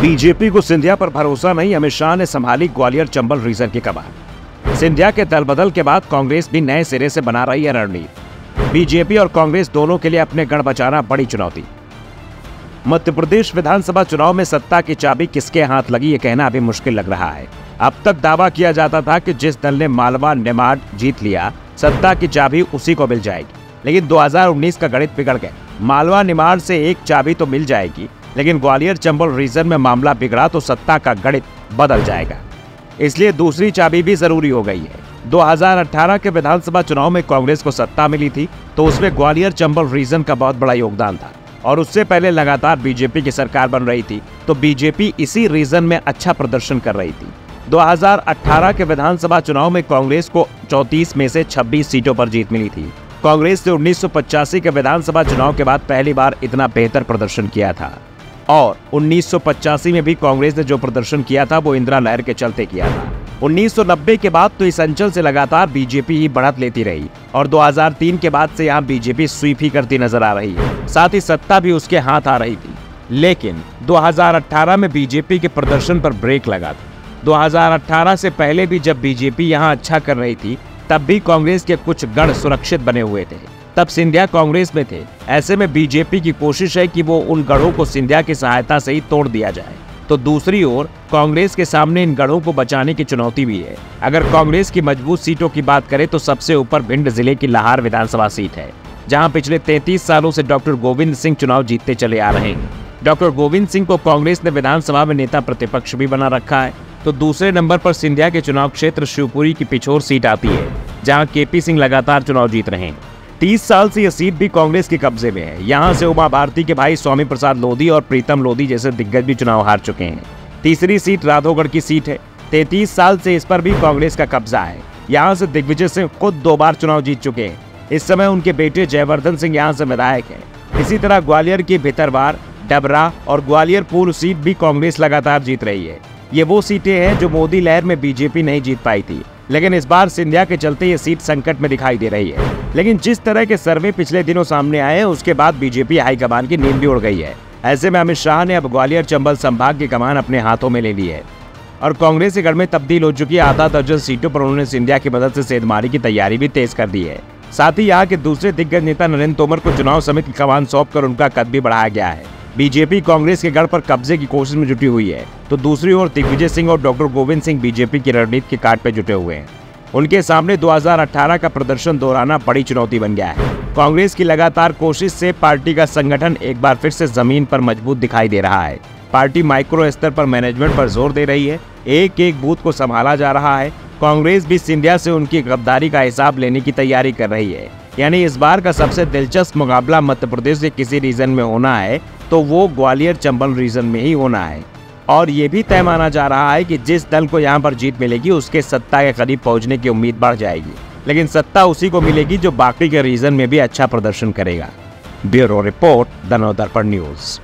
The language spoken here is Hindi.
बीजेपी को सिंधिया पर भरोसा नहीं, अमित शाह ने संभाली ग्वालियर चंबल रीजन की कमान। सिंधिया के दल बदल के बाद कांग्रेस भी नए सिरे से बना रही है रणनीति। बीजेपी और कांग्रेस दोनों के लिए अपने गढ़ बचाना बड़ी चुनौती। मध्य प्रदेश विधानसभा चुनाव में सत्ता की चाबी किसके हाथ लगी, ये कहना अभी मुश्किल लग रहा है। अब तक दावा किया जाता था कि जिस दल ने मालवा निमाड़ जीत लिया, सत्ता की चाबी उसी को मिल जाएगी। लेकिन 2019 का गणित बिगड़ गया। मालवा निमाड़ से एक चाबी तो मिल जाएगी, लेकिन ग्वालियर चंबल रीजन में मामला बिगड़ा तो सत्ता का गणित बदल जाएगा। इसलिए दूसरी चाबी भी जरूरी हो गई है। 2018 के विधानसभा चुनाव में कांग्रेस को सत्ता मिली थी, तो उसमें ग्वालियर चंबल रीजन का बहुत बड़ा योगदान था। और उससे पहले लगातार बीजेपी की सरकार बन रही थी, तो बीजेपी इसी रीजन में अच्छा प्रदर्शन कर रही थी। 2018 के विधानसभा चुनाव में कांग्रेस को 34 में से 26 सीटों पर जीत मिली थी। कांग्रेस ने 1985 के विधानसभा चुनाव के बाद पहली बार इतना बेहतर प्रदर्शन किया था। और 1985 में भी कांग्रेस ने जो प्रदर्शन किया था वो इंदिरा लहर के चलते किया था। 1990 के बाद तो इस अंचल से लगातार बीजेपी ही बढ़त लेती रही और 2003 के बाद से यहाँ बीजेपी स्वीप ही करती नजर आ रही है। साथ ही सत्ता भी उसके हाथ आ रही थी। लेकिन 2018 में बीजेपी के प्रदर्शन पर ब्रेक लगा था। 2018 से पहले भी जब बीजेपी यहाँ अच्छा कर रही थी, तब भी कांग्रेस के कुछ गढ़ सुरक्षित बने हुए थे। तब सिंधिया कांग्रेस में थे। ऐसे में बीजेपी की कोशिश है कि वो उन गढ़ों को सिंधिया की सहायता से ही तोड़ दिया जाए। तो दूसरी ओर कांग्रेस के सामने इन गढ़ों को बचाने की चुनौती भी है। अगर कांग्रेस की मजबूत सीटों की बात करें तो सबसे ऊपर भिंड जिले की लाहार विधानसभा सीट है, जहां पिछले 33 सालों से डॉक्टर गोविंद सिंह चुनाव जीतते चले आ रहे हैं। डॉक्टर गोविंद सिंह को कांग्रेस ने विधानसभा में नेता प्रतिपक्ष भी बना रखा है। तो दूसरे नंबर पर सिंधिया के चुनाव क्षेत्र शिवपुरी की पिछोर सीट आती है, जहाँ केपी सिंह लगातार चुनाव जीत रहे हैं। 30 साल से यह सीट भी कांग्रेस के कब्जे में है। यहाँ से उमा भारती के भाई स्वामी प्रसाद लोधी और प्रीतम लोधी जैसे दिग्गज भी चुनाव हार चुके हैं। तीसरी सीट राधौगढ़ की सीट है। 33 साल से इस पर भी कांग्रेस का कब्जा है। यहाँ से दिग्विजय सिंह खुद 2 बार चुनाव जीत चुके हैं। इस समय उनके बेटे जयवर्धन सिंह यहाँ से विधायक है। इसी तरह ग्वालियर की भितरवार, डबरा और ग्वालियर पूर्व सीट भी कांग्रेस लगातार जीत रही है। ये वो सीटें हैं जो मोदी लहर में बीजेपी नहीं जीत पाई थी, लेकिन इस बार सिंधिया के चलते ये सीट संकट में दिखाई दे रही है। लेकिन जिस तरह के सर्वे पिछले दिनों सामने आए हैं, उसके बाद बीजेपी हाईकमान की नींद भी उड़ गई है। ऐसे में अमित शाह ने अब ग्वालियर चंबल संभाग की कमान अपने हाथों में ले ली है और कांग्रेस के गढ़ में तब्दील हो चुकी आधा दर्जन सीटों पर उन्होंने सिंधिया की मदद से सेंधमारी की तैयारी भी तेज कर दी है। साथ ही यहाँ के दूसरे दिग्गज नेता नरेंद्र तोमर को चुनाव समिति की कमान सौंप कर उनका कद भी बढ़ाया गया है। बीजेपी कांग्रेस के गढ़ पर कब्जे की कोशिश में जुटी हुई है, तो दूसरी ओर दिग्विजय सिंह और डॉक्टर गोविंद सिंह बीजेपी की रणनीति के काट पे जुटे हुए हैं। उनके सामने 2018 का प्रदर्शन दोहराना बड़ी चुनौती बन गया है। कांग्रेस की लगातार कोशिश से पार्टी का संगठन एक बार फिर से जमीन पर मजबूत दिखाई दे रहा है। पार्टी माइक्रो स्तर पर मैनेजमेंट पर जोर दे रही है। एक एक बूथ को संभाला जा रहा है। कांग्रेस भी सिंधिया से उनकी गद्दारी का हिसाब लेने की तैयारी कर रही है। यानी इस बार का सबसे दिलचस्प मुकाबला मध्य प्रदेश के किसी रीजन में होना है तो वो ग्वालियर चंबल रीजन में ही होना है। और ये भी तय माना जा रहा है कि जिस दल को यहाँ पर जीत मिलेगी उसके सत्ता के करीब पहुंचने की उम्मीद बढ़ जाएगी। लेकिन सत्ता उसी को मिलेगी जो बाकी के रीजन में भी अच्छा प्रदर्शन करेगा। Bureau report, the Navdarpan news.